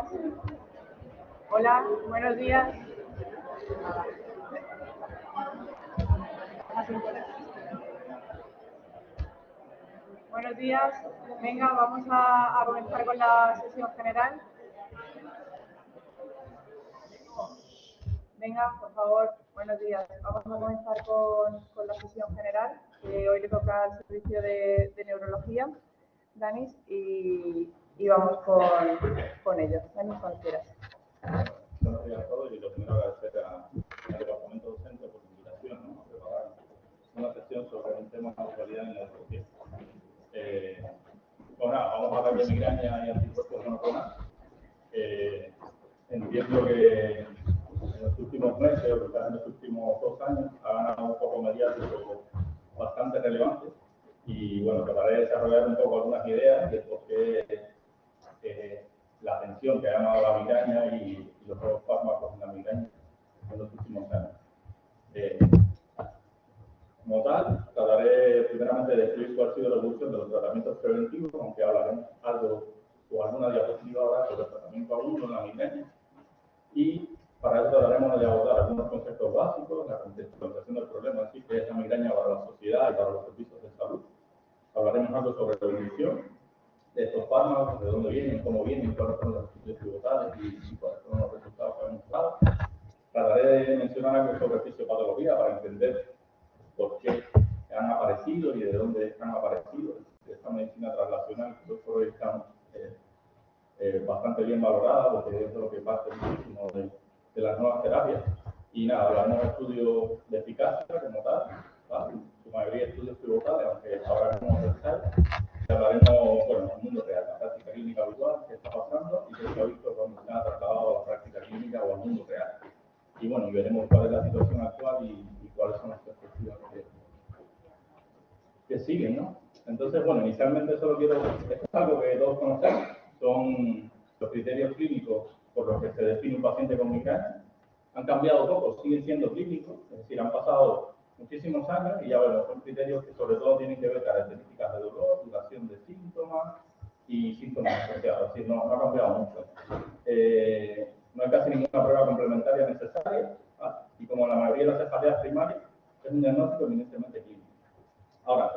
días. Hola, buenos días. Buenos días. Venga, vamos a comenzar con la sesión general. Venga, por favor, buenos días. Vamos a comenzar con la sesión general, que hoy le toca al servicio de neurología, Danis, y vamos con ello. Danis, cuando quieras. Buenos días a todos y lo primero agradecer al departamento docente por la invitación, ¿no? A preparar una sesión sobre un tema de actualidad en la neurología. Bueno, vamos a hablar de migraña y anticuerpos monoclonales. Entiendo que en los últimos meses, o quizás en los últimos 2 años, ha ganado un poco mediático bastante relevante. Y bueno, trataré de desarrollar un poco algunas ideas de por qué la atención que ha llamado la migraña y los nuevos fármacos en la migraña en los últimos años. Como tal, trataré primeramente de describir cuál ha sido la evolución de los tratamientos preventivos, aunque hablaremos algo o alguna diapositiva ahora sobre el tratamiento agudo en la migraña. Y para eso trataremos de abordar algunos conceptos básicos, la contextualización del problema, así que es la migraña para la sociedad y para los servicios de salud. Hablaremos algo sobre la evolución de estos fármacos, de dónde vienen, cómo vienen, cuáles son los estudios pivotales y cuáles son los resultados que hemos dado. Trataré de mencionar algo sobre fisiopatología para entender por qué han aparecido y de dónde han aparecido. Esta medicina translacional que por hoy estamos bastante bien valorada, porque es de lo que parte muchísimo de las nuevas terapias. Y nada, hablaremos de estudios de eficacia como tal, ¿vale? Su mayoría estudios pivotales, aunque habrá algunos detalles. Hablaremos, bueno, del mundo real, la práctica clínica habitual, qué está pasando y qué se ha visto cuando se ha trasladado a la práctica clínica o al mundo real. Y bueno, y veremos cuál es la situación actual y cuáles son las perspectivas que siguen, ¿no? Entonces, bueno, inicialmente solo quiero, esto es algo que todos conocemos, son los criterios clínicos por los que se define un paciente con migraña. Han cambiado poco, siguen siendo clínicos, es decir, han pasado muchísimos años y ya bueno, son criterios que sobre todo tienen que ver características de dolor, duración de síntomas y síntomas asociados, es decir, no ha cambiado mucho. No hay casi ninguna prueba complementaria necesaria, ¿vale? Y como la mayoría de las cefaleas primarias, es un diagnóstico eminentemente clínico. Ahora,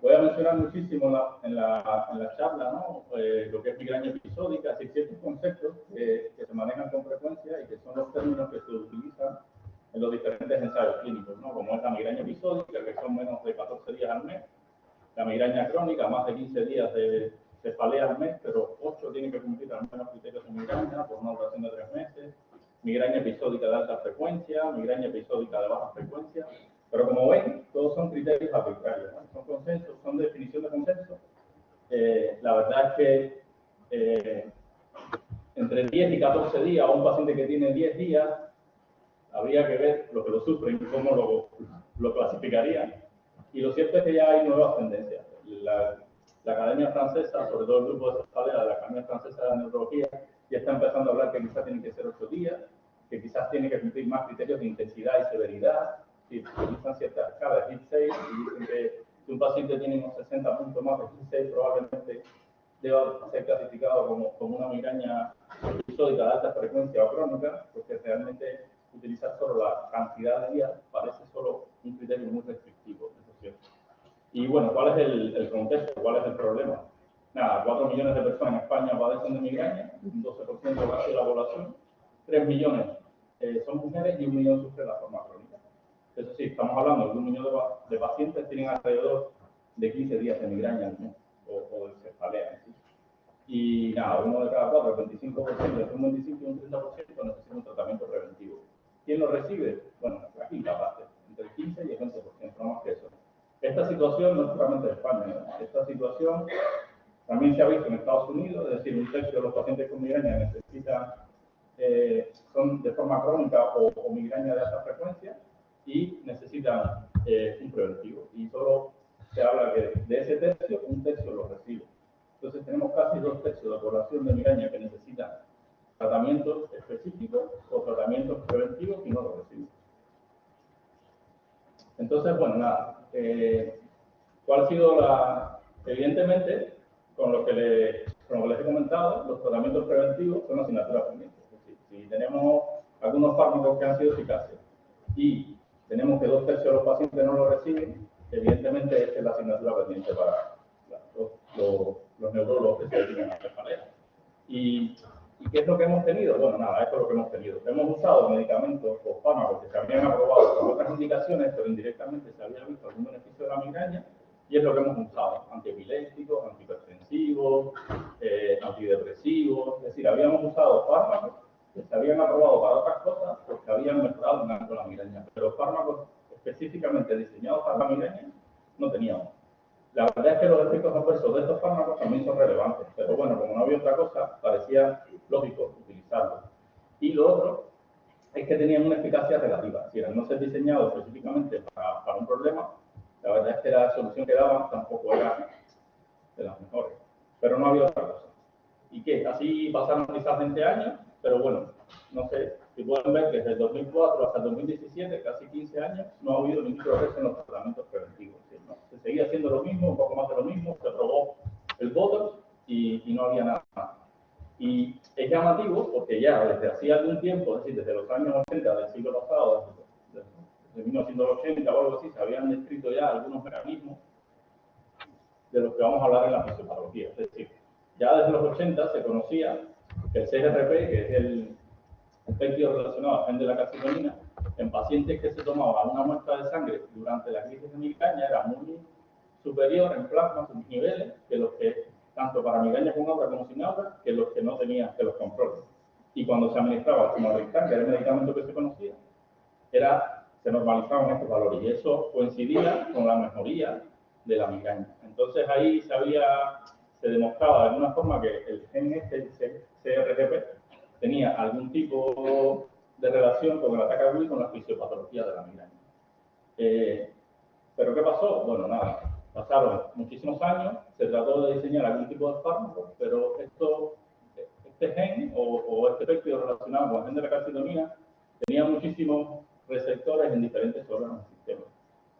voy a mencionar muchísimo en la charla, ¿no? Lo que es migraña episódica, así ciertos conceptos que se manejan con frecuencia y que son los términos que se utilizan en los diferentes ensayos clínicos, ¿no? Como es la migraña episódica, que son menos de 14 días al mes, la migraña crónica, más de 15 días de cefalea al mes, pero 8 tienen que cumplir al menos criterios de migraña por una duración de 3 meses, migraña episódica de alta frecuencia, migraña episódica de baja frecuencia. Pero como ven, todos son criterios arbitrarios, ¿no? Son consensos, son definición de consenso. La verdad es que entre 10 y 14 días, a un paciente que tiene 10 días, habría que ver lo que lo sufre y cómo lo clasificarían. Y lo cierto es que ya hay nuevas tendencias. La Academia Francesa, sobre todo el grupo de cefalea de la Academia Francesa de Neurología, ya está empezando a hablar que quizás tienen que ser 8 días, que quizás tienen que cumplir más criterios de intensidad y severidad. Si utilizan ciertas escalas de HIT6 y dicen que si un paciente tiene unos 60 puntos más de HIT6, probablemente deba ser clasificado como una migraña episódica de alta frecuencia o crónica, porque realmente utilizar solo la cantidad de días parece solo un criterio muy restrictivo, eso es cierto. Y bueno, ¿cuál es el contexto? ¿Cuál es el problema? Nada, 4 millones de personas en España padecen de migraña, un 12% de la población, 3 millones son mujeres y 1 millón sufre la forma crónica. Eso sí, estamos hablando de 1 millón de pacientes que tienen alrededor de 15 días de migraña al mes, o de cefalea. ¿Sí? Y nada, 1 de cada 4, el 25%, entre un 25 y un 30% necesita un tratamiento preventivo. ¿Quién lo recibe? Bueno, la quinta parte, entre el 15 y el 20%, no más que eso. Esta situación no es solamente de España, ¿no? Esta situación también se ha visto en Estados Unidos, es decir, 1/3 de los pacientes con migraña necesitan, son de forma crónica o migraña de alta frecuencia y necesitan un preventivo. Y solo se habla que de ese tercio, 1/3 lo recibe. Entonces tenemos casi 2/3 de la población de migraña que necesitan tratamientos específicos o tratamientos preventivos y no lo reciben. Entonces, bueno, nada, ¿cuál ha sido evidentemente, con lo que como les he comentado, los tratamientos preventivos son asignaturas pendientes. Es decir, si tenemos algunos fármacos que han sido eficaces y tenemos que 2/3 de los pacientes no lo reciben, evidentemente esta es la asignatura pendiente para los neurólogos que se dedican a la cefalea. ¿Y qué es lo que hemos tenido? Bueno, nada, esto es lo que hemos tenido. Hemos usado medicamentos o fármacos que se habían aprobado con otras indicaciones, pero indirectamente se había visto algún beneficio de la migraña, y es lo que hemos usado: antiepilépticos, antihipertensivos, antidepresivos. Es decir, habíamos usado fármacos que se habían aprobado para otras cosas porque habían mejorado en algo la migraña, pero fármacos específicamente diseñados para la migraña no teníamos. La verdad es que los efectos adversos de estos fármacos también son relevantes, pero bueno, como no había otra cosa, parecía lógico utilizarlos. Y lo otro es que tenían una eficacia relativa, es decir, al no ser diseñados específicamente para un problema, la verdad es que la solución que daban tampoco era de las mejores, pero no había otra cosa. ¿Y qué? Así pasaron quizás 20 años, pero bueno, no sé, si pueden ver que desde el 2004 hasta el 2017, casi 15 años, no ha habido ningún progreso en los tratamientos preventivos. ¿No? Se seguía haciendo lo mismo, un poco más de lo mismo, se aprobó el Botox y no había nada más. Y es llamativo porque ya desde hacía algún tiempo, es decir, desde los años 80 del siglo pasado, desde 1980 o algo así, se habían descrito ya algunos mecanismos de los que vamos a hablar en la fisiopatología. Es decir, ya desde los 80 se conocía que el CGRP, que es el efecto relacionado al gen de la calcitonina, en pacientes que se tomaban una muestra de sangre durante la crisis de migraña, era muy superior en plasma, sus niveles, que los que, tanto para migraña con aura como sin aura, que los que no tenían, que los controles. Y cuando se administraba el Sumatriptan, que era el medicamento que se conocía, se normalizaban estos valores, y eso coincidía con la mejoría de la migraña. Entonces ahí se demostraba de alguna forma que el gen CRTP tenía algún tipo de relación con el ataque agudo y con la fisiopatología de la migraña. ¿Pero qué pasó? Bueno, nada, pasaron muchísimos años, se trató de diseñar algún tipo de fármaco, pero este gen o este efecto relacionado con el gen de la calcitonina tenía muchísimos receptores en diferentes órganos del sistema.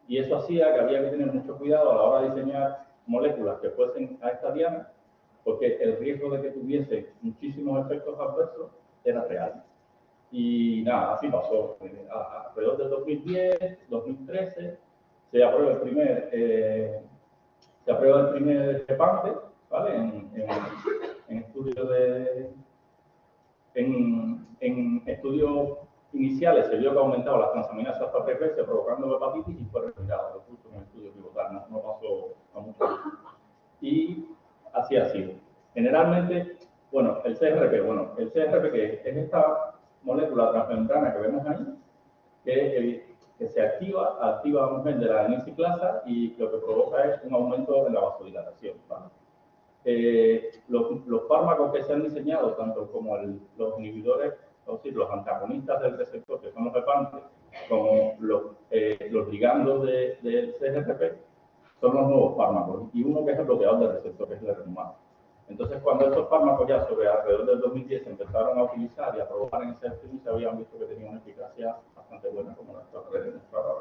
Y eso hacía que había que tener mucho cuidado a la hora de diseñar moléculas que fuesen a esta diana, porque el riesgo de que tuviese muchísimos efectos adversos era real. Y nada, así pasó. Alrededor del 2010, 2013, se aprueba el primer repante, ¿vale? En estudios iniciales se vio que aumentaba las transaminasas hasta 3 veces provocando hepatitis y fue retirado, lo puso en el estudio pivotal, no pasó a mucho tiempo. Y así ha sido. Generalmente, bueno, el CGRP que es esta molécula transmembrana que vemos ahí, que se activa un gen de la N-ciclasa y lo que provoca es un aumento en la vasodilatación, ¿vale? Los fármacos que se han diseñado, tanto como los inhibidores, es decir, los antagonistas del receptor, que son los hepantes, como los ligandos del CGRP, son los nuevos fármacos, y uno que es el bloqueador del receptor, que es el RNUMAB. Entonces, cuando estos fármacos ya sobre alrededor del 2010 se empezaron a utilizar y a probar en ese estudio, se habían visto que tenían una eficacia bastante buena, como nuestra red demostraba.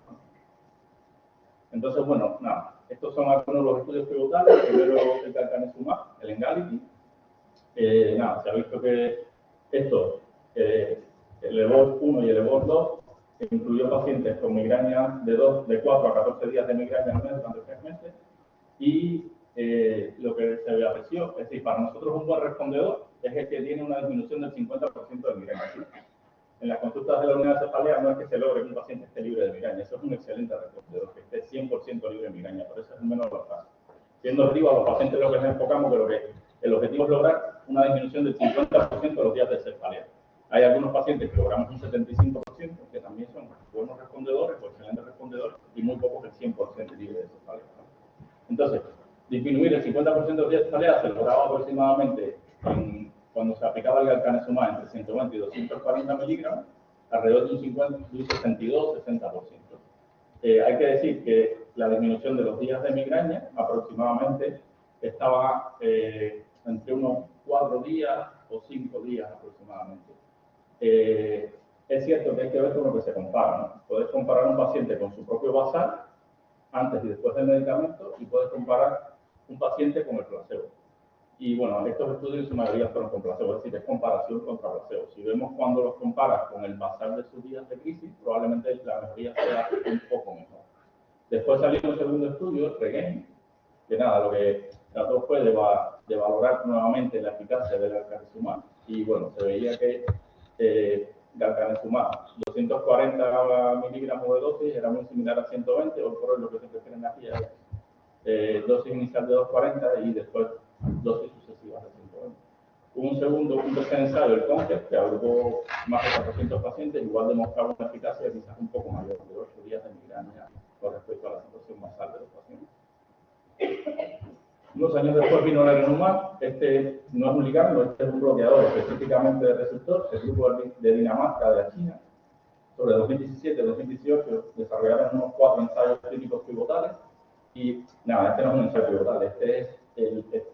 Entonces, bueno, nada, estos son algunos de los estudios pivotales. Primero el Calcanesumab, el Emgality. Nada, se ha visto que esto, el EVOR 1 y el EVOR 2, incluyó pacientes con migraña de 4 a 14 días de migraña al mes durante 3 meses, y lo que se apreció, es decir, para nosotros un buen respondedor es el que tiene una disminución del 50% de migraña. ¿Sí? En las consultas de la unidad de cefalea no es que se logre que un paciente esté libre de migraña, eso es un excelente respondedor, que esté 100% libre de migraña, por eso es el menos de los casos. Siendo arriba, los pacientes lo que nos enfocamos que el objetivo es lograr una disminución del 50% de los días de cefalea. Hay algunos pacientes que logramos un 75%, que también son buenos respondedores o excelentes respondedores, y muy pocos el 100% libre de cefalea. Entonces, disminuir el 50% de los días de cefalea se lograba aproximadamente cuando se aplicaba el Galcanesumab entre 120 y 240 miligramos, alrededor de un 62-60%. Hay que decir que la disminución de los días de migraña aproximadamente estaba entre unos 4 días o 5 días aproximadamente. Es cierto que hay que ver con lo que se compara, ¿no? Puedes comparar un paciente con su propio basal antes y después del medicamento, y puedes comparar un paciente con el placebo. Y bueno, estos estudios en su mayoría fueron con placebo, es decir, es comparación contra placebo. Si vemos cuando los comparas con el basal de sus días de crisis, probablemente la mejoría sea un poco mejor. Después salió un segundo estudio, Regain, que nada, lo que trató fue de valorar nuevamente la eficacia del galcanezumab. Y bueno, se veía que galcanezumab, 240 miligramos de dosis, era muy similar a 120, o por lo que se refieren aquí es dosis inicial de 240 y después dosis sucesivas de 120. Hubo un tercer ensayo, el CONCEPT, que agrupó más de 400 pacientes, igual demostraba una eficacia quizás un poco mayor, de 8 días de migraña con respecto a la situación basal de los pacientes. Unos años después vino el Erenumab. Este no es un ligando, este es un bloqueador específicamente del receptor. El grupo de Dinamarca de la China, sobre 2017-2018, desarrollaron unos 4 ensayos clínicos pivotales. Y nada, este no es un ensayo pivotal, este es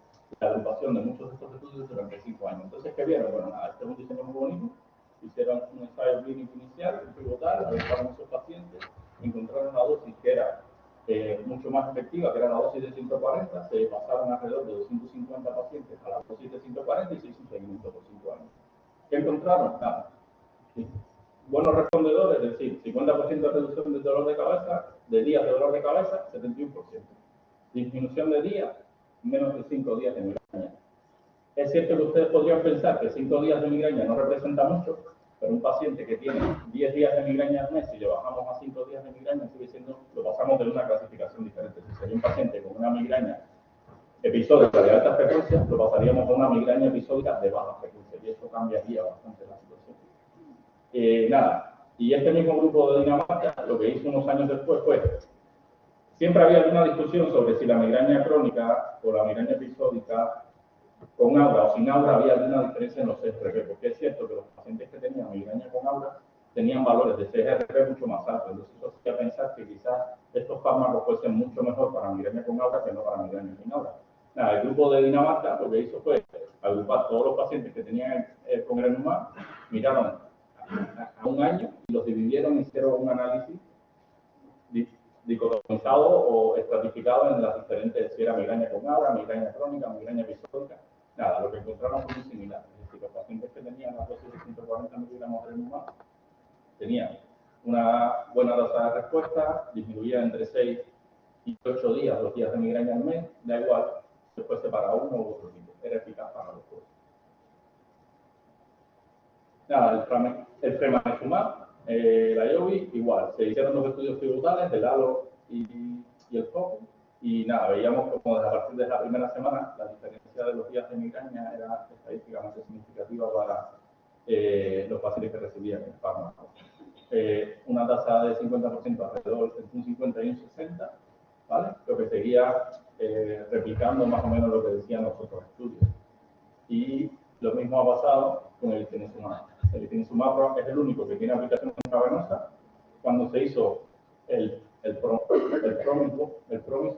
la agrupación de muchos de estos estudios durante 5 años. Entonces, ¿qué vieron? Bueno, nada, este es un diseño muy bonito. Hicieron un ensayo clínico inicial, un pivotal, agruparon esos pacientes, encontraron una dosis que era mucho más efectiva, que era la dosis de 140, se pasaron alrededor de 250 pacientes a la dosis de 140 y se hizo un seguimiento por 5 años. ¿Qué encontraron? Nada. Sí. Buenos respondedores, es decir, 50% de reducción del dolor de cabeza, de días de dolor de cabeza, 71%. Disminución de días, menos de 5 días de migraña. Es cierto que ustedes podrían pensar que 5 días de migraña no representa mucho, pero un paciente que tiene 10 días de migraña al mes, si le bajamos a 5 días de migraña, sigue siendo, lo pasamos de una clasificación diferente. Si sería un paciente con una migraña episódica de alta frecuencia, lo pasaríamos a una migraña episódica de baja frecuencia, y eso cambiaría bastante la situación. Nada, y este mismo grupo de Dinamarca, lo que hizo unos años después fue, siempre había alguna discusión sobre si la migraña crónica o la migraña episódica con aura o sin aura había alguna diferencia en los CGRP, porque es cierto que los pacientes que tenían migraña con aura tenían valores de CGRP mucho más altos, entonces eso hacía pensar que quizás estos fármacos fuesen mucho mejor para migraña con aura que no para migraña sin aura. Nada, el grupo de Dinamarca lo que hizo fue agrupar todos los pacientes que tenían con Erenumab, miraron a un año y los dividieron, hicieron un análisis dicotomizado o estratificado en las diferentes, si era migraña con aura, migraña crónica, migraña episódica. Nada, lo que encontraron fue muy similar. Es decir, los pacientes que tenían la dosis de 140 miligramos de Erenumab tenían una buena tasa de respuesta, disminuía entre 6 y 8 días los días de migraña al mes, da igual, si fuese para uno u otro tipo, era eficaz para los dos. Nada, el Fremanezumab, la IOVI, igual, se hicieron los estudios pivotales del HALO y el FOCUS, y nada, veíamos como a partir de la primera semana la diferencia de los días de migraña era estadísticamente significativa para los pacientes que recibían el fármaco. Una tasa de 50% alrededor entre un 50 y un 60, ¿vale? Lo que seguía replicando más o menos lo que decían los otros estudios. Y lo mismo ha pasado con el Ifinatamab. El Ifinatamab es el único que tiene aplicación intravenosa. Cuando se hizo el PROMIS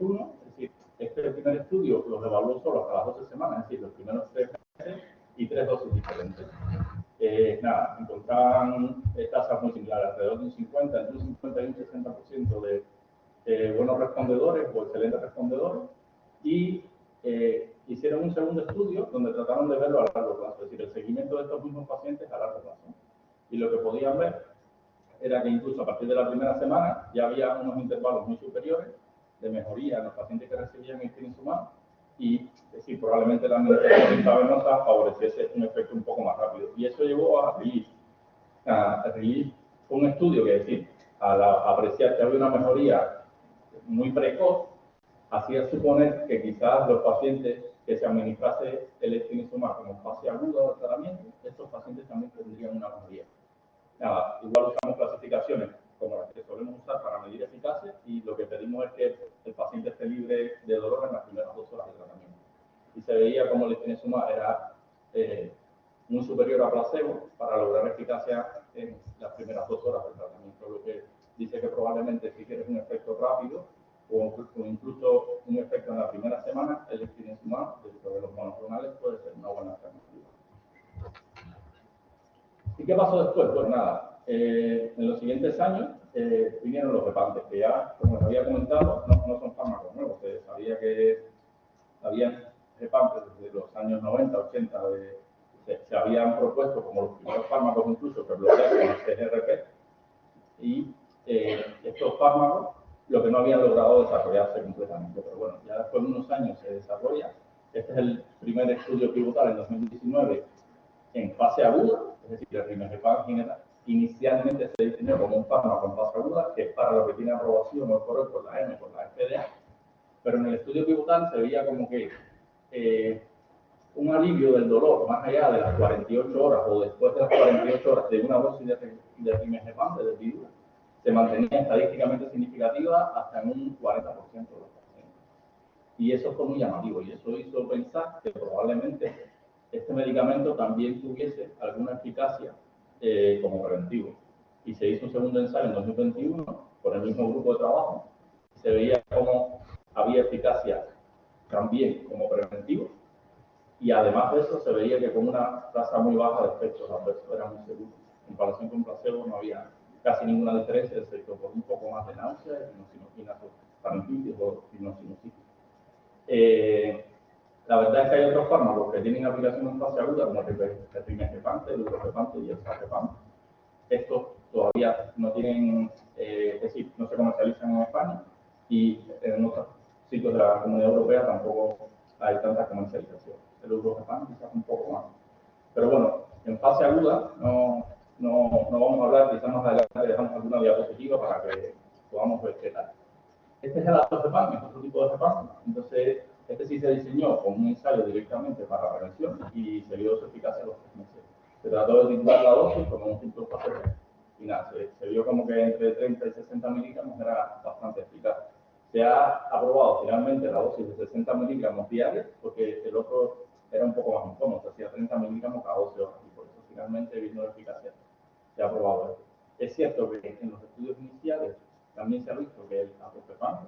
1, es decir, este primer estudio los evaluó solo hasta las 12 semanas, es decir, los primeros 3 meses y 3 dosis diferentes. Nada, encontraban tasas muy similares, alrededor de un 50, entre un 50 y un 60% de buenos respondedores o excelentes respondedores, y hicieron un segundo estudio donde trataron de verlo a largo plazo, es decir, el seguimiento de estos mismos pacientes a largo plazo. Y lo que podían ver era que incluso a partir de la primera semana ya había unos intervalos muy superiores de mejoría en los pacientes que recibían el Ifinatamab, y es decir, probablemente la administración intravenosa favoreciese un efecto un poco más rápido. Y eso llevó a RELIEF. RELIEF fue un estudio que, es decir, al apreciar que había una mejoría muy precoz, hacía suponer que quizás los pacientes que se administrase el Ifinatamab como fase aguda del tratamiento, estos pacientes también tendrían una mejoría. Nada, igual usamos clasificaciones como las que solemos usar para medir eficacia, y lo que pedimos es que el paciente esté libre de dolor en las primeras 2 horas de tratamiento. Y se veía como el Ifinatamab era muy superior a placebo para lograr eficacia en las primeras 2 horas del tratamiento, lo que dice que probablemente si quieres un efecto rápido o incluso un efecto en la primera semana, el Ifinatamab dentro de los monoclonales puede ser una buena alternativa. ¿Y qué pasó después? Pues nada, en los siguientes años vinieron los repantes, que ya, como les había comentado, no son fármacos nuevos. Se sabía que había repantes desde los años 90, 80, se habían propuesto como los primeros fármacos incluso que bloqueaban el CGRP, y estos fármacos lo que no habían logrado desarrollarse completamente. Pero bueno, ya después de unos años se desarrolla. Este es el primer estudio pivotal en 2019 en fase aguda, es decir, el rimegepant inicialmente se diseñó como un fármaco en fase aguda, que es para lo que tiene aprobación hoy por hoy por la EMA, por la FDA, pero en el estudio pivotal se veía como que un alivio del dolor más allá de las 48 horas o después de las 48 horas de una dosis de rimegepant, de Depidura, se mantenía estadísticamente significativa hasta en un 40% de los pacientes. Y eso fue muy llamativo, y eso hizo pensar que probablemente este medicamento también tuviese alguna eficacia como preventivo. Y se hizo un segundo ensayo en 2021 por el mismo grupo de trabajo. Se veía cómo había eficacia también como preventivo, y además de eso se veía que con una tasa muy baja de efectos adversos, era muy seguro. En comparación con placebo no había casi ninguna diferencia, excepto por un poco más de náuseas, faringitis o sinusitis. La verdad es que hay otros fármacos que tienen aplicación en fase aguda, como el rimegepant, el urogepant y el sargepant. Estos todavía no tienen, es decir, no se comercializan en España, y en otros sitios de la Comunidad Europea tampoco hay tanta comercialización. El urogepant quizás un poco más. Pero bueno, en fase aguda no vamos a hablar, quizás más adelante dejamos alguna diapositiva para que podamos ver qué tal. Este es el azorcepam, es otro tipo de cepam. Entonces, este sí se diseñó con un ensayo directamente para la prevención y se vio su eficacia a los 3 meses. Se trató de titular la dosis como un ciclo fase 3. Y nada, se vio como que entre 30 y 60 miligramos era bastante eficaz. Se ha aprobado finalmente la dosis de 60 miligramos diarios, porque el otro era un poco más incómodo, se hacía 30 miligramos cada 12 horas, y por eso finalmente vino la eficacia. Se ha aprobado esto. Es cierto que en los estudios iniciales también se ha visto que el azorcepam,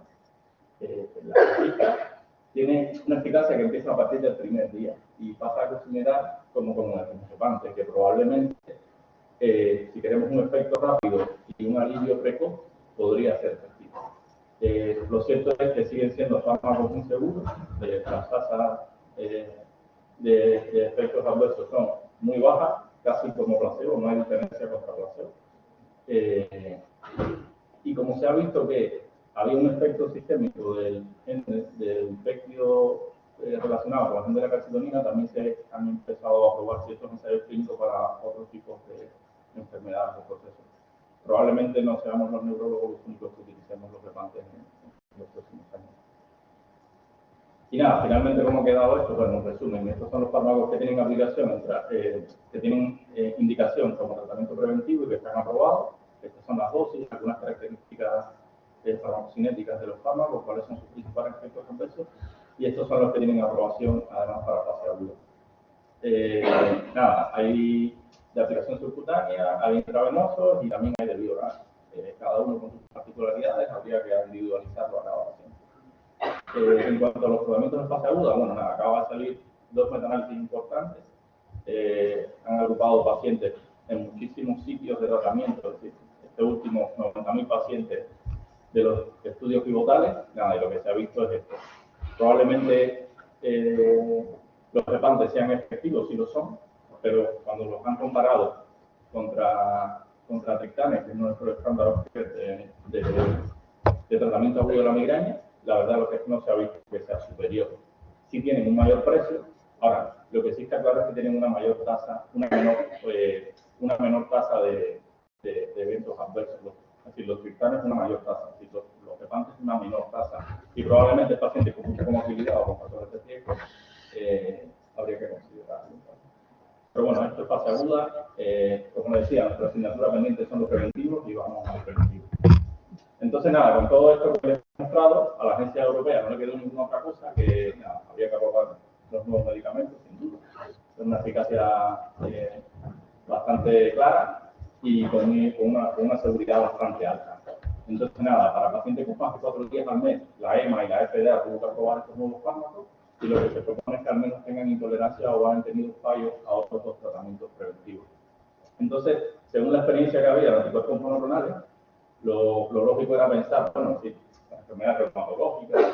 la cita, tiene una eficacia que empieza a partir del primer día y pasa a considerar como el rimegepant, que probablemente, si queremos un efecto rápido y un alivio precoz, podría ser efectivo. Lo cierto es que siguen siendo fármacos muy seguros, las tasas de efectos adversos son muy bajas, casi como placebo, no hay diferencia contra placebo. Y como se ha visto que había un efecto sistémico del péptido relacionado con el gen de la calcitonina, también se han empezado a probar ciertos ensayos clínicos para otros tipos de enfermedades o procesos. Probablemente no seamos los neurólogos los únicos que utilicemos los repantes en los próximos años. Y nada, finalmente, ¿cómo ha quedado esto? Bueno, en resumen, estos son los fármacos que tienen aplicación, que tienen indicación como tratamiento preventivo y que están aprobados. Estas son las dosis, algunas características farmacocinéticas de los fármacos, cuáles son sus principales efectos adversos, y estos son los que tienen aprobación además para fase aguda. Nada, hay de aplicación subcutánea, hay intravenosos y también hay de vía oral. Cada uno con sus particularidades, habría que individualizarlo a cada paciente. En cuanto a los tratamientos en fase aguda, bueno, nada, acaba de salir 2 metaanálisis importantes. Han agrupado pacientes en muchísimos sitios de tratamiento, es decir, este último 90.000 pacientes de los estudios pivotales, nada, y lo que se ha visto es esto. Probablemente los repantes sean efectivos, sí lo son, pero cuando los han comparado contra triptanes, que es nuestro estándar de tratamiento agudo de la migraña, la verdad lo que no se ha visto que sea superior. Sí tienen un mayor precio. Ahora, lo que sí está claro es que tienen una mayor tasa, una menor tasa de eventos adversos. Es decir, los triptanes una mayor tasa, es decir, los repantes una menor tasa. Y probablemente el paciente con mucha comorbilidad o con factores de riesgo habría que considerarlo. Pero bueno, esto es fase aguda. Como decía, nuestra asignatura pendiente son los preventivos y vamos a los preventivos. Entonces, nada, con todo esto que les he mostrado, a la agencia europea no le quedó ninguna otra cosa que nada, habría que aprobar los nuevos medicamentos, sin duda. Es una eficacia bastante clara y con una seguridad bastante alta. Entonces, nada, para pacientes con más de 4 días al mes, la EMA y la FDA tuvo que aprobar estos nuevos fármacos, y lo que se propone es que al menos tengan intolerancia o hayan tenido fallos a otros 2 tratamientos preventivos. Entonces, según la experiencia que había de anticuerpos monoclonales, lo lógico era pensar, bueno, sí, las enfermedades reumatológicas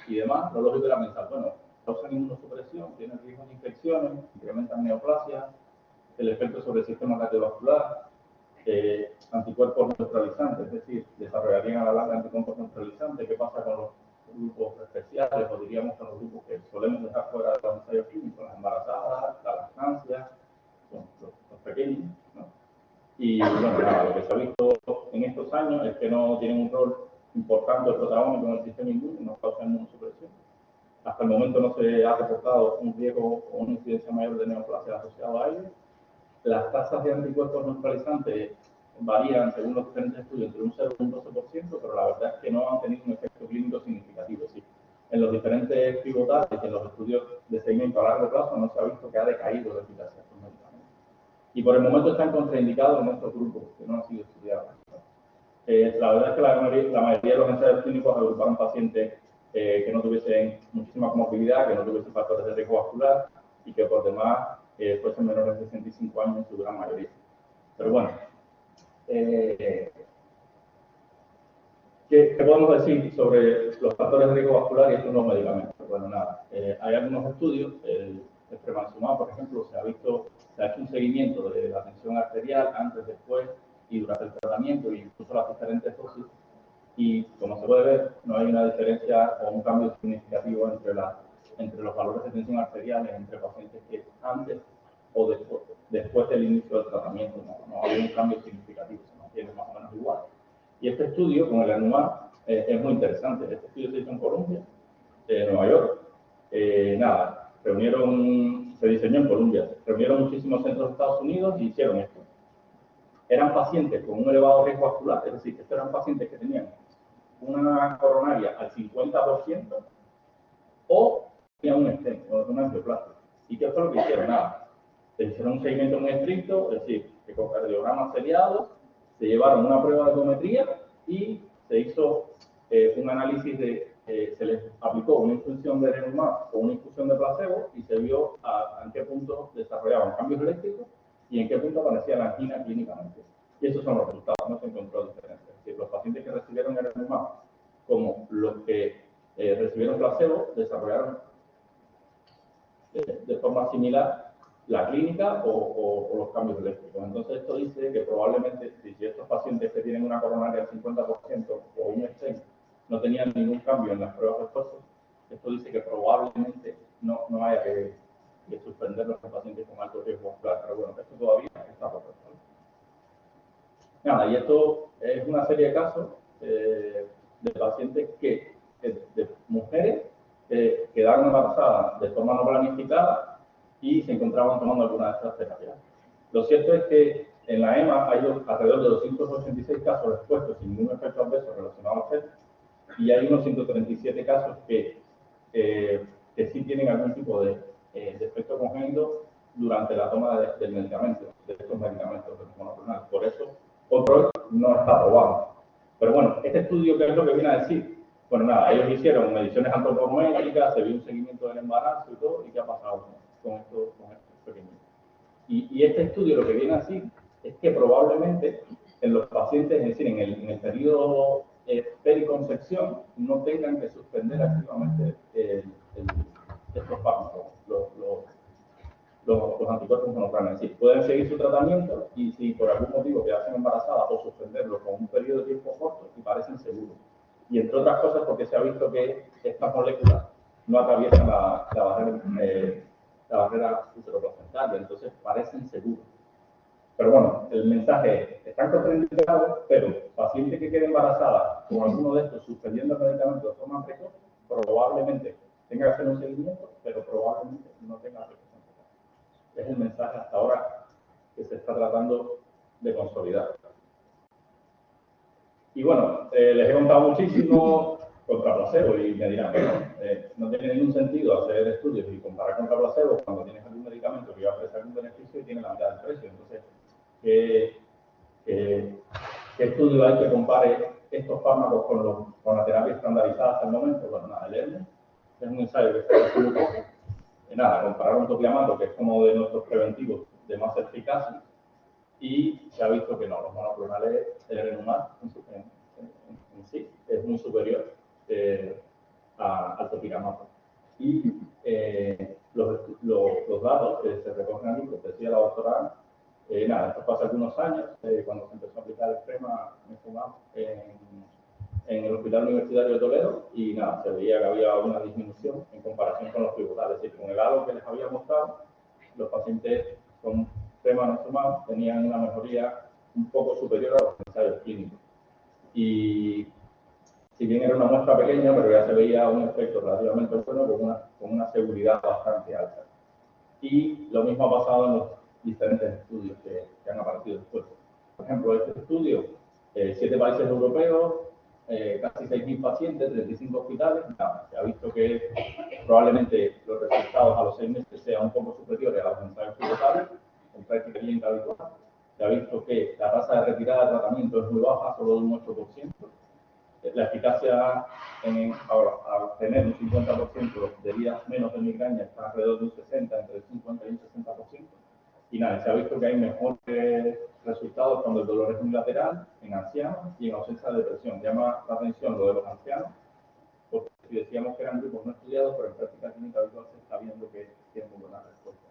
y demás, lo lógico era pensar, bueno, causan inmunosupresión, tienen riesgos de infecciones, incrementan neoplasia, el efecto sobre el sistema cardiovascular, anticuerpos neutralizantes, es decir, desarrollarían a la larga anticuerpos neutralizantes. ¿Qué pasa con los grupos especiales, o diríamos con los grupos que solemos dejar fuera de los ensayos clínicos? Las embarazadas, la lactancia, los pequeños, ¿no? Y bueno, nada, lo que se ha visto en estos años es que no tienen un rol importante o protagónico en el sistema inmune, no causan inmunosupresión. Hasta el momento no se ha reportado un riesgo o una incidencia mayor de neoplasia asociada a ello. Las tasas de anticuerpos neutralizantes varían según los diferentes estudios entre un 0 y un 12%, pero la verdad es que no han tenido un efecto clínico significativo. ¿Sí? En los diferentes pivotales y en los estudios de seguimiento a largo plazo no se ha visto que ha decaído la eficacia de estos medicamentos. Y por el momento están contraindicados en estos grupos que no han sido estudiados. La verdad es que la mayoría de los ensayos clínicos agruparon pacientes que no tuviesen muchísima comorbilidad, que no tuviesen factores de riesgo vascular y que por demás fuesen menores de 65 años en su gran mayoría. Pero bueno, ¿qué podemos decir sobre los factores de riesgo vascular y estos nuevos medicamentos? Bueno, nada, hay algunos estudios, el Tremanzumab, por ejemplo, se ha hecho un seguimiento de la tensión arterial antes, después y durante el tratamiento, e incluso las diferentes dosis, y como se puede ver, no hay una diferencia o un cambio significativo entre los valores de tensión arterial entre pacientes que antes o después del inicio del tratamiento. No hay un cambio significativo, se mantiene más o menos igual. Y este estudio con el Anumab es muy interesante. Este estudio se hizo en Columbia, Nueva York. Se diseñó en Columbia. Reunieron muchísimos centros de Estados Unidos y hicieron esto. Eran pacientes con un elevado riesgo vascular, es decir, estos eran pacientes que tenían una coronaria al 50% o tenían un stent o una angioplastia. ¿Y qué fue lo que hicieron? Nada. Se hicieron un seguimiento muy estricto, es decir, ecocardiogramas seriados, se llevaron una prueba de ecometría y se hizo un análisis se les aplicó una infusión de Anumab o una infusión de placebo y se vio en qué punto desarrollaban cambios eléctricos y en qué punto aparecía la angina clínicamente. Y esos son los resultados, no se encontró diferencia. Es decir, los pacientes que recibieron Anumab como los que recibieron placebo desarrollaron de forma similar la clínica o los cambios eléctricos. Entonces esto dice que probablemente si estos pacientes que tienen una coronaria al 50% o un stent no tenían ningún cambio en las pruebas de esfuerzo, esto dice que probablemente no haya que suspender los pacientes con alto riesgo vascular. Pero bueno, esto todavía está por ver. Nada, y esto es una serie de casos de pacientes de mujeres que quedaron embarazadas de forma no planificada y se encontraban tomando alguna de estas terapias. Lo cierto es que en la EMA hay alrededor de 286 casos expuestos sin ningún efecto adverso relacionado al PET y hay unos 137 casos que sí tienen algún tipo de efecto congénito durante la toma del medicamento, de estos medicamentos monoclonales. Por eso, control no está aprobado. Pero bueno, este estudio, ¿qué es lo que viene a decir? Bueno, nada, ellos hicieron mediciones antropométricas, se vio un seguimiento del embarazo y todo, ¿y qué ha pasado con estos pequeños? Y este estudio lo que viene a decir es que probablemente en los pacientes, es decir, en el periodo periconcepción, no tengan que suspender activamente estos fármacos, los anticuerpos monoclonales. Es decir, pueden seguir su tratamiento y si por algún motivo quedasen embarazadas o suspenderlo con un periodo de tiempo corto y parecen seguros. Y entre otras cosas porque se ha visto que estas moléculas no atraviesan la barrera uteroplacentaria, entonces parecen seguros. Pero bueno, el mensaje es, están contraindicados, pero paciente que quede embarazada con alguno de estos suspendiendo el medicamento de forma precoz, probablemente tenga que hacer un seguimiento, pero probablemente no tenga respuesta. Es el mensaje hasta ahora que se está tratando de consolidar. Y bueno, les he contado muchísimo contra placebo y me dirán, bueno, no tiene ningún sentido hacer estudios y comparar contra placebo cuando tienes algún medicamento que va a ofrecer algún beneficio y tiene la mitad del precio. Entonces, ¿qué estudio hay que compare estos fármacos con la terapia estandarizada hasta el momento? Bueno, nada, el ERME es un ensayo que se hace muy poco. Nada, comparar un topiamato, que es como de nuestros preventivos de más eficacia, y se ha visto que no, los monoclonales, el Anumab en sí es muy superior al topiramato. Y los datos que se recogen aquí, que decía la doctora Ana, nada, esto fue hace algunos años, cuando se empezó a aplicar el esquema en el Hospital Universitario de Toledo, y nada, se veía que había una disminución en comparación con los pivotales. Es decir, con el halo que les había mostrado, los pacientes con esquema no sumado tenían una mejoría un poco superior a los ensayos clínicos. Y si bien era una muestra pequeña, pero ya se veía un efecto relativamente bueno con una seguridad bastante alta. Y lo mismo ha pasado en los diferentes estudios que han aparecido después. Por ejemplo, este estudio, 7 países europeos, casi 6.000 pacientes, 35 hospitales, nada, se ha visto que probablemente los resultados a los 6 meses sean un poco superiores a los ensayos pivotables, en práctica clínica habitual. Se ha visto que la tasa de retirada de tratamiento es muy baja, solo de un 8%. La eficacia al tener un 50% de días menos de migraña está alrededor de un 60, entre el 50 y un 60%. Y nada, se ha visto que hay mejores resultados cuando el dolor es unilateral, en ancianos y en ausencia de depresión. Llama la atención lo de los ancianos, porque si decíamos que eran grupos no estudiados, pero en práctica clínica habitual se está viendo que tienen muy buena respuesta.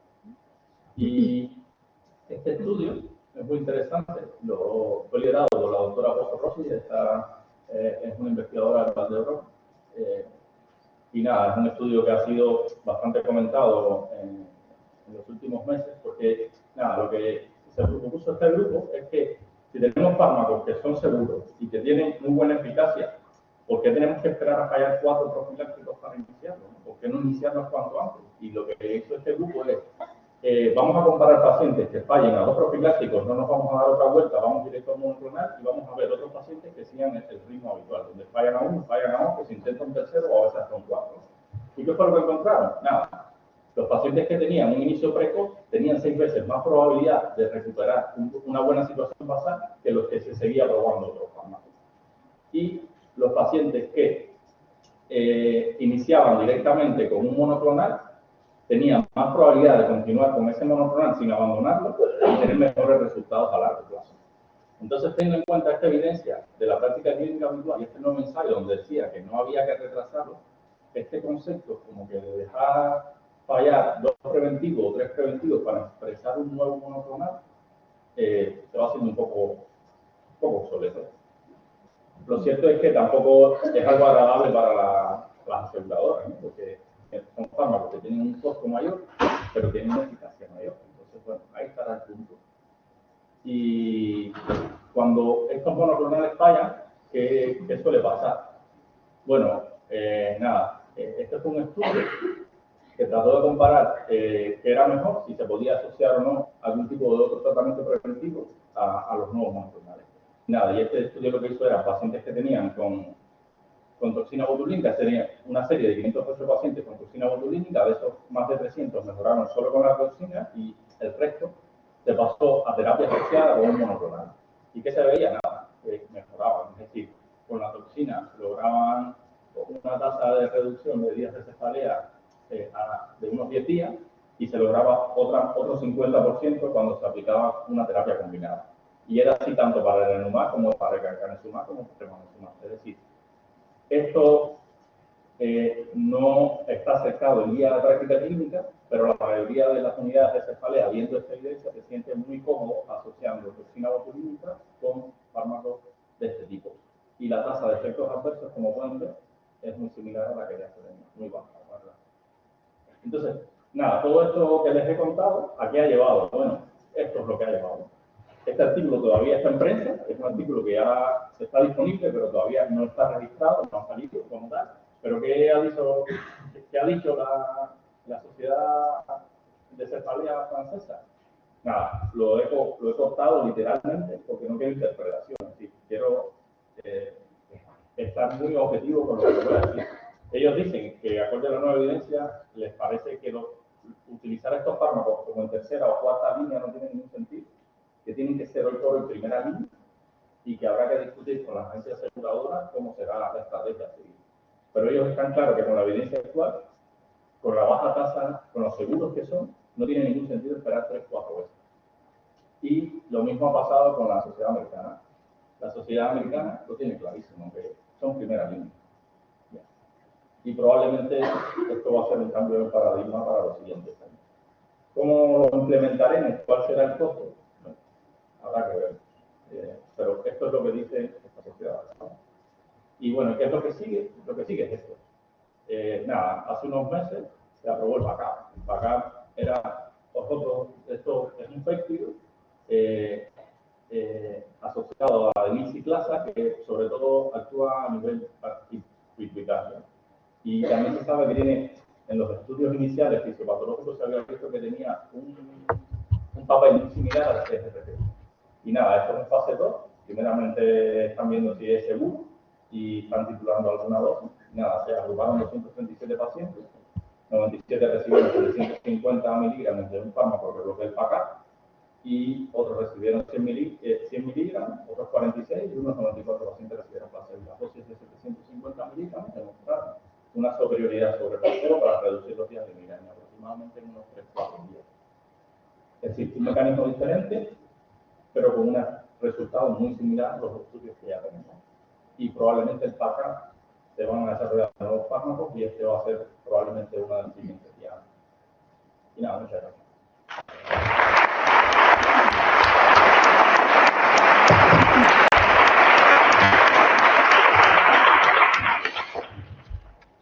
Y este estudio es muy interesante, fue liderado por la doctora Pozo Rossi, es una investigadora de Valdeorro, y nada, es un estudio que ha sido bastante comentado en los últimos meses, porque nada, lo que se propuso este grupo es que si tenemos fármacos que son seguros y que tienen muy buena eficacia, ¿por qué tenemos que esperar a fallar 4 profilácticos para iniciarlos? ¿Por qué no iniciarlos cuanto antes? Y lo que hizo este grupo es, vamos a comparar pacientes que fallen a 2 profilácticos, no nos vamos a dar otra vuelta, vamos directo al monoclonal y vamos a ver otros pacientes que sigan el ritmo habitual, donde fallan a 1, fallan a 2, que se intenta un tercero o a veces hasta un 4. ¿Y qué fue lo que encontraron? Nada. Los pacientes que tenían un inicio precoz tenían 6 veces más probabilidad de recuperar una buena situación basal que los que se seguía probando otros fármacos. Y los pacientes que iniciaban directamente con un monoclonal tenían más probabilidad de continuar con ese monoclonal sin abandonarlo y tener mejores resultados a largo plazo. Entonces, teniendo en cuenta esta evidencia de la práctica clínica habitual y este nuevo ensayo donde decía que no había que retrasarlo, este concepto como que de dejar fallar 2 preventivos o 3 preventivos para expresar un nuevo monoclonal, se va haciendo un poco obsoleto. Lo cierto es que tampoco es algo agradable para las aseguradoras, ¿no? Porque son fármacos que tienen un costo mayor, pero tienen una eficacia mayor. Entonces, bueno, ahí estará el punto. Y cuando estos monoclonales fallan, ¿qué suele pasar? Bueno, nada, este fue un estudio que trató de comparar qué era mejor, si se podía asociar o no algún tipo de otro tratamiento preventivo a los nuevos monoclonales. Nada, y este estudio lo que hizo era pacientes que tenían con toxina botulínica, sería una serie de 508 pacientes con toxina botulínica, de esos más de 300 mejoraron solo con la toxina y el resto se pasó a terapia asociada con un monoclonal. ¿Y qué se veía? Nada, mejoraban, es decir, con la toxina lograban una tasa de reducción de días de cefalea de unos 10 días y se lograba otro 50% cuando se aplicaba una terapia combinada. Y era así tanto para el Erenumab como para el Carcanesumab como para el Tremonezumab. Es decir, esto no está acercado en guía de práctica clínica, pero la mayoría de las unidades de cefalea, viendo esta evidencia, se sienten muy cómodos asociando toxina botulínica con fármacos de este tipo. Y la tasa de efectos adversos, como pueden ver, es muy similar a la que ya tenemos, muy baja, ¿verdad? Entonces, nada, todo esto que les he contado, ¿a qué ha llevado? Bueno, esto es lo que ha llevado. Este artículo todavía está en prensa, es un artículo que ya está disponible, pero todavía no está registrado, no ha salido como tal. Pero ¿qué ha dicho la Sociedad de Cefalea Francesa? Nada, lo he cortado literalmente porque no quiero interpretación. Es decir, quiero estar muy objetivo con lo que voy a decir. Ellos dicen que, acorde a la nueva evidencia, les parece que utilizar estos fármacos como en tercera o cuarta línea no tiene ningún sentido, que tienen que ser hoy por hoy en primera línea y que habrá que discutir con las agencias aseguradoras cómo será la estrategia a seguir. Pero ellos están claros que con la evidencia actual, con la baja tasa, con los seguros que son, no tiene ningún sentido esperar 3 o 4 veces. Y lo mismo ha pasado con la sociedad americana. La sociedad americana lo tiene clarísimo, que son primera línea. y probablemente esto va a ser un cambio de paradigma para los siguientes años. ¿Cómo lo implementaremos? ¿Cuál será el costo? Bueno, habrá que ver. Pero esto es lo que dice esta sociedad. Y bueno, ¿qué es lo que sigue? Lo que sigue es esto. Nada, hace unos meses se aprobó el BACAP. El BACAP era, esto es un péptido asociado a denisciclasa que sobre todo actúa a nivel pituitario. Y también se sabe que tiene, en los estudios iniciales fisiopatológicos se había visto que tenía un papel muy similar al CGRP. Y nada, esto es en fase 2. Primeramente están viendo si es seguro y están titulando alguna dosis. Nada, se agruparon 237 pacientes, 97 recibieron 750 miligramos de un fármaco que bloquea el PACAP y otros recibieron 100 miligramos, otros 46 y unos 94 pacientes recibieron placebo. Las dosis de 750 miligramos demostraron una superioridad sobre el placebo para reducir los días de migraña, aproximadamente en unos 3-4 días. Es decir, un mecanismo diferente, pero con un resultado muy similar a los estudios que ya tenemos. Y probablemente el PACAP se van a desarrollar nuevos fármacos y este va a ser probablemente una de las siguientes ya. Y nada, muchas gracias.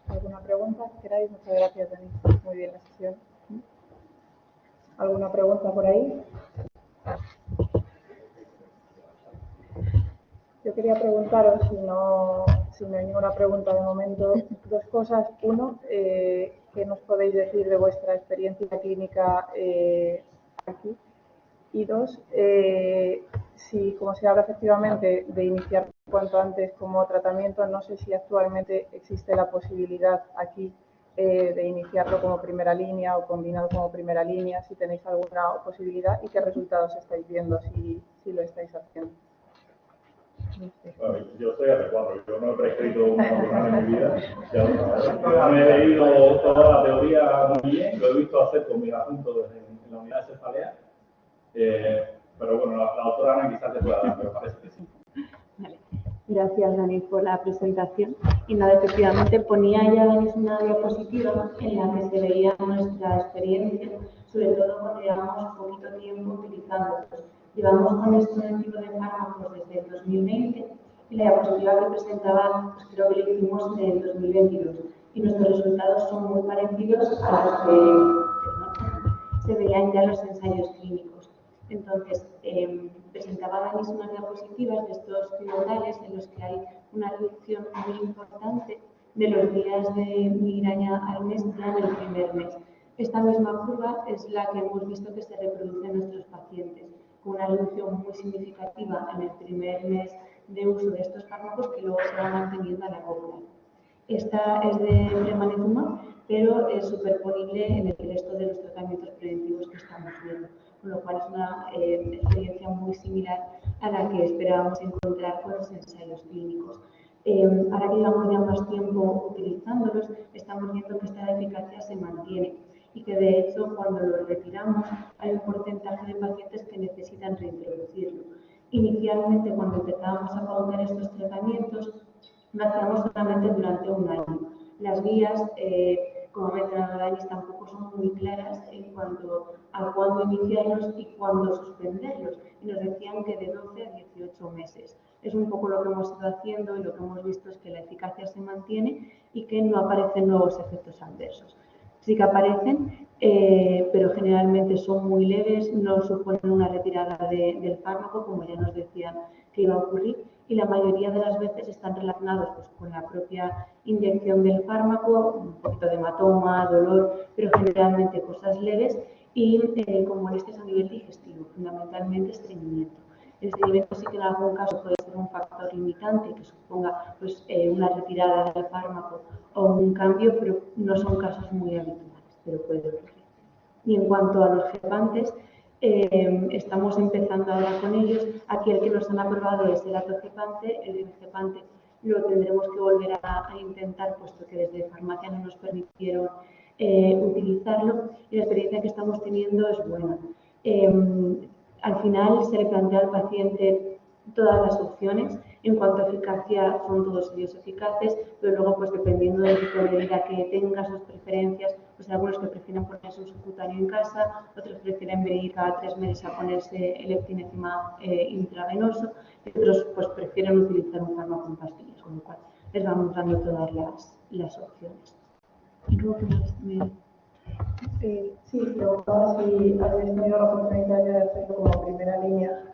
¿Alguna pregunta que queráis? Muchas gracias, Dani. Muy bien la sesión. ¿Alguna pregunta por ahí? Yo quería preguntaros, si no hay ninguna pregunta de momento, dos cosas. Uno, ¿qué nos podéis decir de vuestra experiencia clínica aquí? Y dos, si, como se habla efectivamente de iniciar cuanto antes como tratamiento, no sé si actualmente existe la posibilidad aquí de iniciarlo como primera línea o combinado como primera línea, si tenéis alguna posibilidad y qué resultados estáis viendo si lo estáis haciendo. Bueno, yo soy adecuado, yo no he prescrito una hormonal en mi vida, ya me he leído toda la teoría muy bien, lo he visto hacer con mis asuntos en la unidad de cefalea, pero bueno, la doctora Ana quizás te pueda dar, pero parece que sí. Vale. Gracias, Dani, por la presentación. Y nada, efectivamente ponía ya una diapositiva en la que se veía nuestra experiencia, sobre todo cuando llevamos poquito tiempo utilizándolos. Llevamos con este tipo de fármacos desde el 2020 y la diapositiva que presentaba, pues creo que lo hicimos en el 2022. Y nuestros resultados son muy parecidos a los que se veían ya en los ensayos clínicos. Entonces, presentaba Dani unas diapositivas de estos trimodales en los que hay una reducción muy importante de los días de migraña al mes ya en el primer mes. Esta misma curva es la que hemos visto que se reproduce en nuestros pacientes, con una reducción muy significativa en el primer mes de uso de estos fármacos que luego se van manteniendo a largo plazo. Esta es de Tremanezumab, pero es superponible en el resto de los tratamientos preventivos que estamos viendo, con lo cual es una experiencia muy similar a la que esperábamos encontrar con los ensayos clínicos. Ahora que llevamos ya más tiempo utilizándolos, estamos viendo que esta eficacia se mantiene y que de hecho cuando lo retiramos hay un porcentaje de pacientes que necesitan reintroducirlo. Inicialmente, cuando empezábamos a pautar estos tratamientos, lo hacíamos solamente durante un año. Las guías, como ha mencionado Dani, tampoco son muy claras en cuanto a cuándo iniciarlos y cuándo suspenderlos. Y nos decían que de 12 a 18 meses. Es un poco lo que hemos ido haciendo y lo que hemos visto es que la eficacia se mantiene y que no aparecen nuevos efectos adversos. Sí que aparecen, pero generalmente son muy leves, no suponen una retirada del fármaco, como ya nos decían que iba a ocurrir, y la mayoría de las veces están relacionados pues, con la propia inyección del fármaco, un poquito de hematoma, dolor, pero generalmente cosas leves y con molestias a nivel digestivo, fundamentalmente estreñimiento. El estreñimiento sí que en algún caso puede ser un factor limitante que suponga pues, una retirada del fármaco o un cambio, pero no son casos muy habituales, pero puede ocurrir. Y en cuanto a los gepantes, estamos empezando ahora con ellos. Aquí el que nos han aprobado es el atogepante, el rimegepante lo tendremos que volver a intentar, puesto que desde farmacia no nos permitieron utilizarlo y la experiencia que estamos teniendo es buena. Al final se le plantea al paciente todas las opciones En cuanto a eficacia, son todos ellos eficaces, pero luego, pues dependiendo del tipo de vida que tenga, sus preferencias, pues hay algunos que prefieren ponerse un subcutáneo en casa, otros prefieren venir cada 3 meses a ponerse el eptinezumab intravenoso, y otros pues prefieren utilizar un fármaco en pastillas, con lo cual les vamos dando todas las opciones. Sí, preguntaba si habéis tenido la oportunidad de hacerlo como primera línea.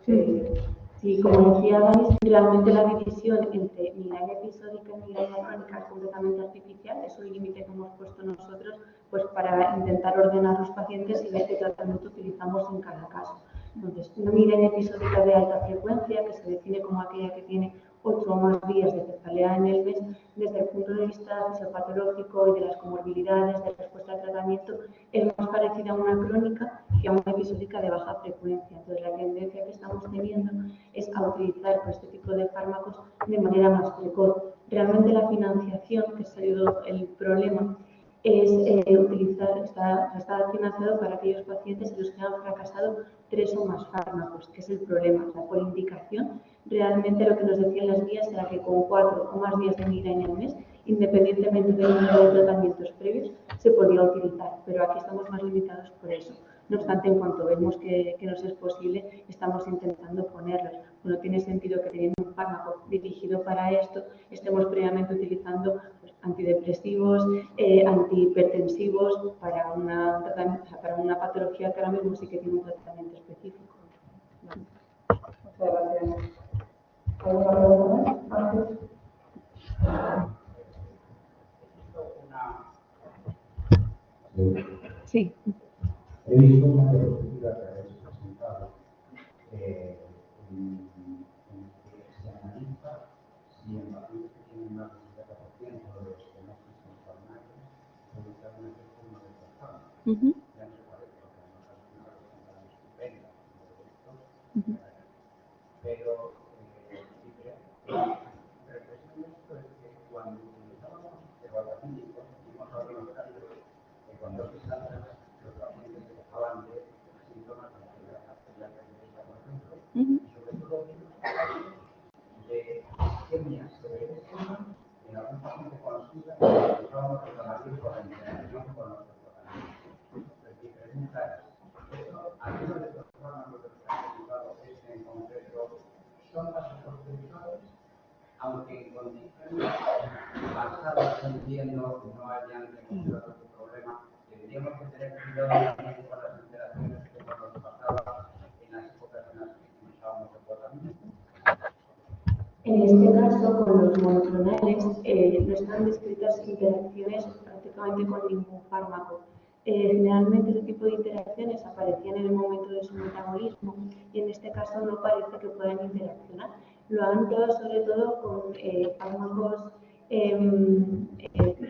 Sí, como decía Dani, realmente la división entre migraña episódica y migraña crónica es completamente artificial, es un límite que hemos puesto nosotros pues, para intentar ordenar a los pacientes y ver qué tratamiento utilizamos en cada caso. Entonces, una migraña episódica de alta frecuencia, que se define como aquella que tiene 8 o más días de cefalea en el mes, desde el punto de vista fisiopatológico y de las comorbilidades, de respuesta al tratamiento, es más parecida a una crónica que a una episódica de baja frecuencia. Entonces, la tendencia que estamos teniendo es a utilizar este tipo de fármacos de manera más precoz. Realmente la financiación, que ha sido el problema, es está financiado para aquellos pacientes en los que han fracasado 3 o más fármacos, que es el problema. O sea, por indicación, realmente lo que nos decían las guías era que con 4 o más días de migraña al mes, independientemente del número de tratamientos previos, se podía utilizar, pero aquí estamos más limitados por eso. No obstante, en cuanto vemos que nos es posible, estamos intentando ponerlos. No tiene sentido que teniendo un fármaco dirigido para esto, estemos previamente utilizando pues, antidepresivos, antihipertensivos para una patología que ahora mismo sí que tiene un tratamiento específico. Muchas gracias. ¿Alguna pregunta más? Sí. He visto una diapositiva que habéis presentado en que se analiza si en pacientes que tienen más del 70% de los que no existen farmacias puede estar un efecto no desplazado. Ya no se parece, porque además al final presentan estupenda pero mi reflexión de esto es que cuando utilizábamos evaluación de hicimos algunos casos que cuando se saltan los pacientes se dejaban de síntomas de la bacteria perversa, por ejemplo, y sobre todo de isquemias severísimas en algún paciente con SIDA que utilizábamos el cannabis por la interacción con los tratamientos. Mi pregunta es, ¿alguno de estos fármacos de los que han utilizado este en concreto son más utilizados, aunque en condiciones basadas entiendo no hayan demostrado su problema? Tendríamos que tener cuidado también con las interacciones que nos pasaba en las épocas en las que utilizábamos el tratamiento. En este caso, con los monoclonales, no están descritas interacciones prácticamente con ningún fármaco. Generalmente este tipo de interacciones aparecían en el momento de su metabolismo y en este caso no parece que puedan interaccionar. Lo han notado sobre todo con fármacos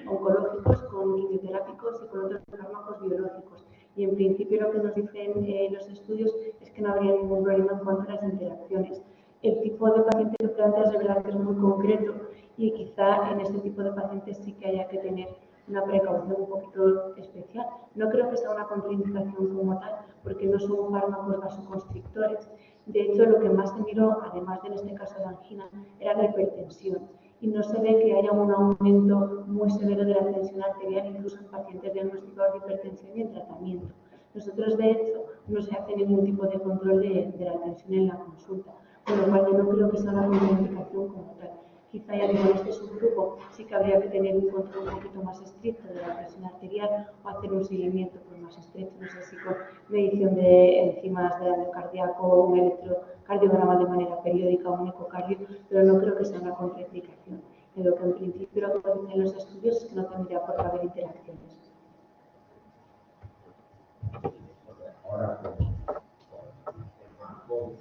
oncológicos, con quimioterápicos y con otros fármacos biológicos. Y en principio lo que nos dicen los estudios es que no habría ningún problema en cuanto a las interacciones. El tipo de paciente que planteas de verdad que es muy concreto y quizá en este tipo de pacientes sí que haya que tener una precaución un poquito especial. No creo que sea una contraindicación como tal, porque no son fármacos vasoconstrictores. De hecho, lo que más se miró, además de en este caso de angina, era la hipertensión. Y no se ve que haya un aumento muy severo de la tensión arterial, incluso en pacientes diagnosticados de hipertensión y en tratamiento. Nosotros, de hecho, no se hace ningún tipo de control de la tensión en la consulta, con lo cual yo no creo que sea una contraindicación como tal. Quizá ya digo, en este subgrupo sí que habría que tener un control un poquito más estricto de la presión arterial o hacer un seguimiento pues, más estrecho, no sé si con medición de enzimas del daño cardíaco, un electrocardiograma de manera periódica o un ecocardio, pero no creo que sea una contraindicación. En lo que en principio lo que dicen los estudios es que no tendría por qué haber interacciones. Ahora, por el marco,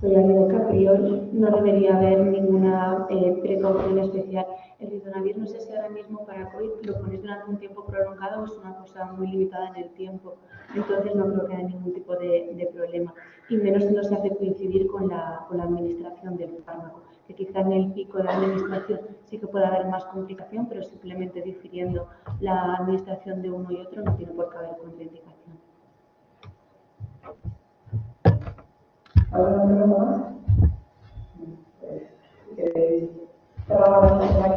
Pues ya digo que priori no debería haber ninguna precaución especial. El ritonavir, no sé si ahora mismo para COVID lo ponéis durante un tiempo prolongado o es una cosa muy limitada en el tiempo. Entonces no creo que haya ningún tipo de problema. Y menos si no se hace coincidir con la administración del fármaco, que quizá en el pico de administración sí que puede haber más complicación, pero simplemente difiriendo la administración de uno y otro no tiene por qué haber contraindicación. ¿Alguna pregunta más? Pues, cerramos la sesión aquí.